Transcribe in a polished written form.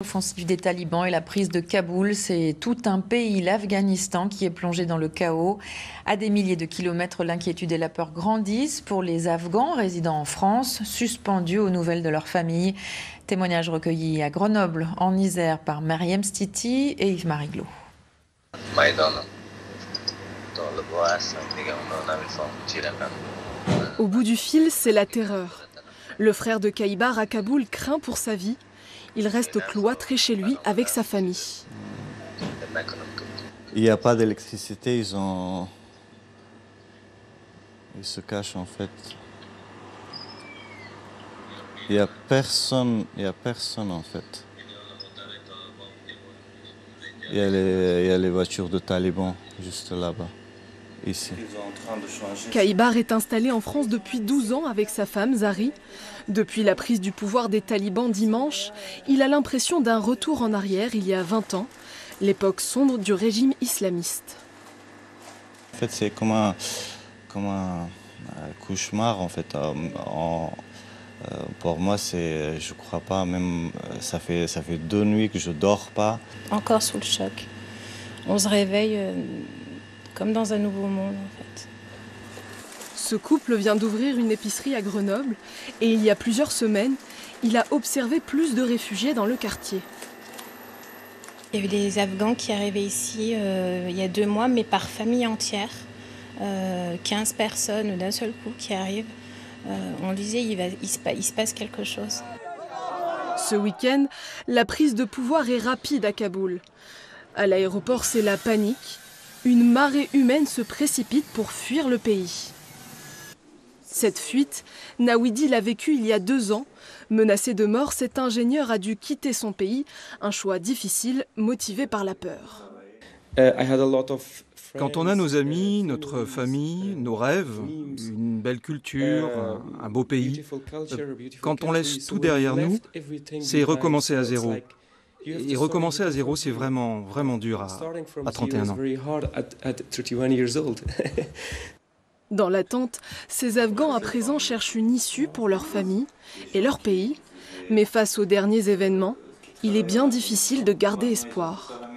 L'offensive des talibans et la prise de Kaboul, c'est tout un pays, l'Afghanistan, qui est plongé dans le chaos. À des milliers de kilomètres, l'inquiétude et la peur grandissent pour les Afghans résidant en France, suspendus aux nouvelles de leur famille. Témoignage recueilli à Grenoble, en Isère, par Mariam Stiti et Yves Mariglo. Au bout du fil, c'est la terreur. Le frère de Kaïbar à Kaboul craint pour sa vie. Il reste cloîtré chez lui avec sa famille. Il n'y a pas d'électricité, ils se cachent en fait. Il n'y a personne en fait. Il y a les voitures de talibans juste là-bas, ici. Kaïbar est installé en France depuis 12 ans avec sa femme Zari. Depuis la prise du pouvoir des talibans dimanche, il a l'impression d'un retour en arrière il y a 20 ans, l'époque sombre du régime islamiste. En fait, c'est comme un cauchemar en fait. Pour moi, je crois pas, même ça fait 2 nuits que je dors pas. Encore sous le choc. On se réveille comme dans un nouveau monde en fait. Ce couple vient d'ouvrir une épicerie à Grenoble et il y a plusieurs semaines, il a observé plus de réfugiés dans le quartier. Il y a eu des Afghans qui arrivaient ici il y a 2 mois, mais par famille entière. 15 personnes d'un seul coup qui arrivent. On disait il se passe quelque chose. Ce week-end, la prise de pouvoir est rapide à Kaboul. À l'aéroport, c'est la panique. Une marée humaine se précipite pour fuir le pays. Cette fuite, Nawidi l'a vécue il y a 2 ans. Menacé de mort, cet ingénieur a dû quitter son pays, un choix difficile, motivé par la peur. Quand on a nos amis, notre famille, nos rêves, une belle culture, un beau pays, quand on laisse tout derrière nous, c'est recommencer à zéro. Et recommencer à zéro, c'est vraiment, vraiment dur à 31 ans. Dans l'attente, ces Afghans à présent cherchent une issue pour leur famille et leur pays. Mais face aux derniers événements, il est bien difficile de garder espoir.